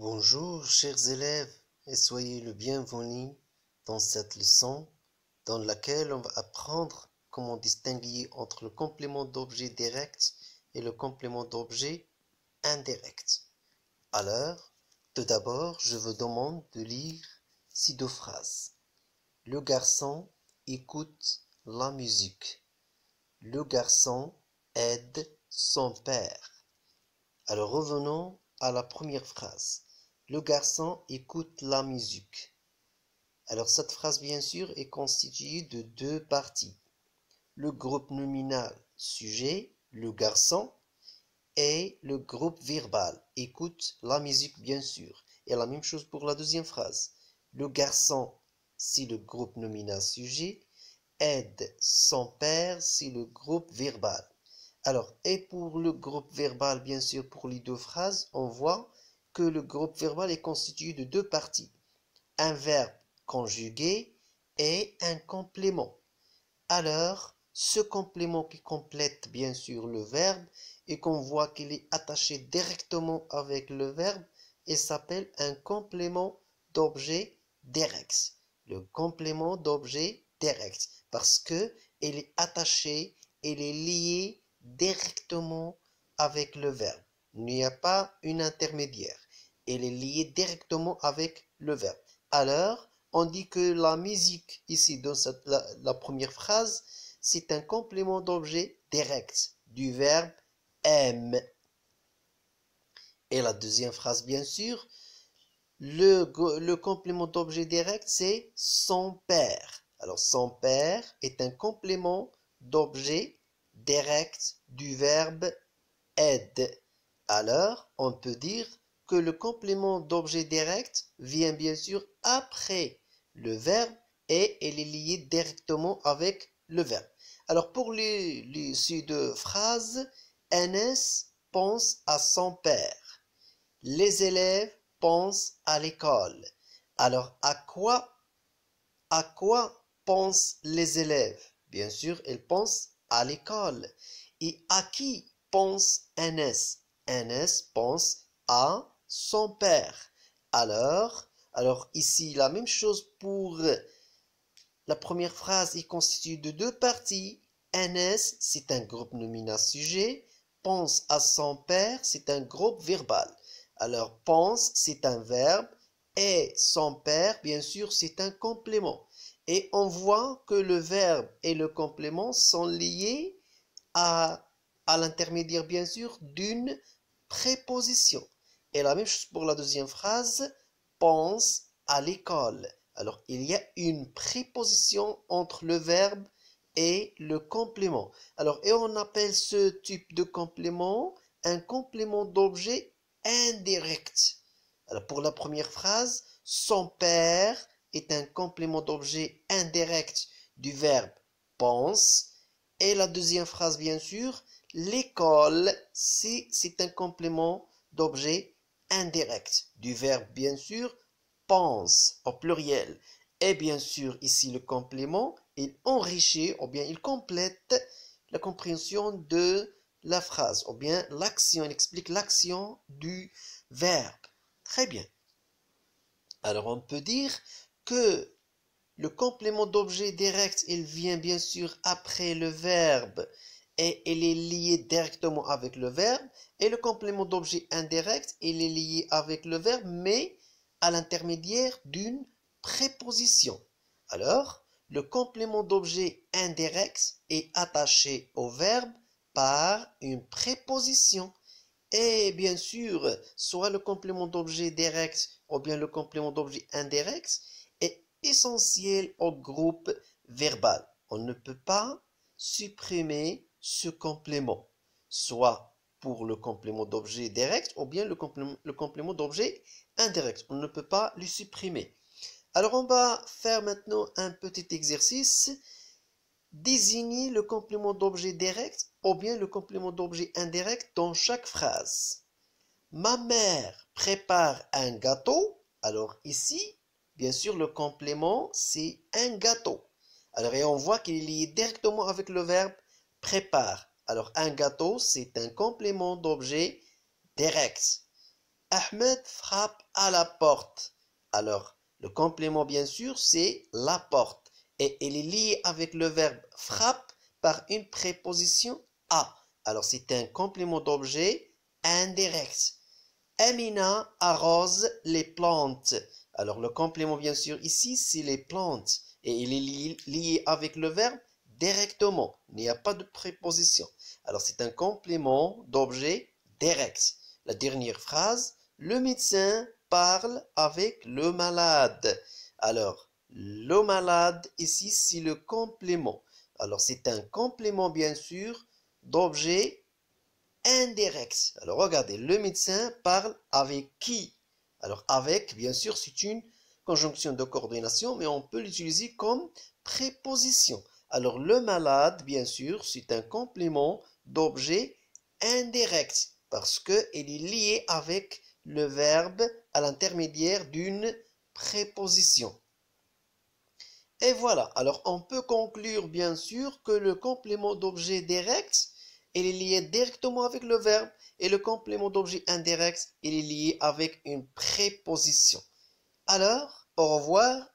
Bonjour chers élèves et soyez le bienvenu dans cette leçon dans laquelle on va apprendre comment distinguer entre le complément d'objet direct et le complément d'objet indirect. Alors, tout d'abord, je vous demande de lire ces deux phrases. Le garçon écoute la musique. Le garçon aide son père. Alors revenons à la première phrase. Le garçon écoute la musique. Alors cette phrase bien sûr est constituée de deux parties. Le groupe nominal sujet, le garçon, et le groupe verbal écoute la musique bien sûr. Et la même chose pour la deuxième phrase. Le garçon, c'est le groupe nominal sujet, aide son père, c'est le groupe verbal. Alors, et pour le groupe verbal, bien sûr, pour les deux phrases, on voit que le groupe verbal est constitué de deux parties. Un verbe conjugué et un complément. Alors, ce complément qui complète bien sûr le verbe et qu'on voit qu'il est attaché directement avec le verbe, il s'appelle un complément d'objet direct. Le complément d'objet direct parce que il est attaché, il est lié directement avec le verbe. Il n'y a pas une intermédiaire. Il est lié directement avec le verbe. Alors, on dit que la musique, ici dans la première phrase, c'est un complément d'objet direct du verbe aime. Et la deuxième phrase, bien sûr, le complément d'objet direct, c'est son père. Alors, son père est un complément d'objet direct du verbe aide. Alors, on peut dire que le complément d'objet direct vient bien sûr après le verbe et il est lié directement avec le verbe. Alors, pour ces deux phrases, Enes pense à son père. Les élèves pensent à l'école. Alors, à quoi pensent les élèves? Bien sûr, ils pensent à l'école. Et à qui pense Enes? Enes pense à son père. Alors ici, la même chose pour la première phrase est constituée de deux parties. Enes, c'est un groupe nominal sujet. Pense à son père, c'est un groupe verbal. Alors, pense, c'est un verbe. Et son père, bien sûr, c'est un complément. Et on voit que le verbe et le complément sont liés à, à l'intermédiaire, bien sûr, d'une préposition. Et la même chose pour la deuxième phrase, pense à l'école. Alors, il y a une préposition entre le verbe et le complément. Alors, et on appelle ce type de complément un complément d'objet indirect. Alors, pour la première phrase, son père est un complément d'objet indirect du verbe pense. Et la deuxième phrase, bien sûr, l'école, c'est un complément d'objet indirect du verbe, bien sûr, pense au pluriel. Et bien sûr, ici, le complément, il enrichit ou bien il complète la compréhension de la phrase ou bien l'action, il explique l'action du verbe. Très bien. Alors, on peut dire que le complément d'objet direct, il vient bien sûr après le verbe et il est lié directement avec le verbe. Et le complément d'objet indirect, il est lié avec le verbe, mais à l'intermédiaire d'une préposition. Alors, le complément d'objet indirect est attaché au verbe par une préposition. Et bien sûr, soit le complément d'objet direct ou bien le complément d'objet indirect est essentiel au groupe verbal. On ne peut pas supprimer ce complément, soit pour le complément d'objet direct ou bien le complément d'objet indirect. On ne peut pas le supprimer. Alors on va faire maintenant un petit exercice. Désigner le complément d'objet direct ou bien le complément d'objet indirect dans chaque phrase. Ma mère prépare un gâteau. Alors ici, bien sûr, le complément, c'est un gâteau. Alors, et on voit qu'il est lié directement avec le verbe prépare. Alors, un gâteau, c'est un complément d'objet direct. Ahmed frappe à la porte. Alors, le complément, bien sûr, c'est la porte. Et il est lié avec le verbe frappe par une préposition à. Alors, c'est un complément d'objet indirect. Amina arrose les plantes. Alors, le complément, bien sûr, ici, c'est les plantes. Et il est lié avec le verbe directement. Il n'y a pas de préposition. Alors, c'est un complément d'objet direct. La dernière phrase, le médecin parle avec le malade. Alors, le malade, ici, c'est le complément. Alors, c'est un complément, bien sûr, d'objet indirect. Alors, regardez, le médecin parle avec qui? Alors, avec, bien sûr, c'est une conjonction de coordination, mais on peut l'utiliser comme préposition. Alors, le malade, bien sûr, c'est un complément d'objet indirect parce qu'il est lié avec le verbe à l'intermédiaire d'une préposition. Et voilà, alors on peut conclure bien sûr que le complément d'objet direct, il est lié directement avec le verbe et le complément d'objet indirect, il est lié avec une préposition. Alors, au revoir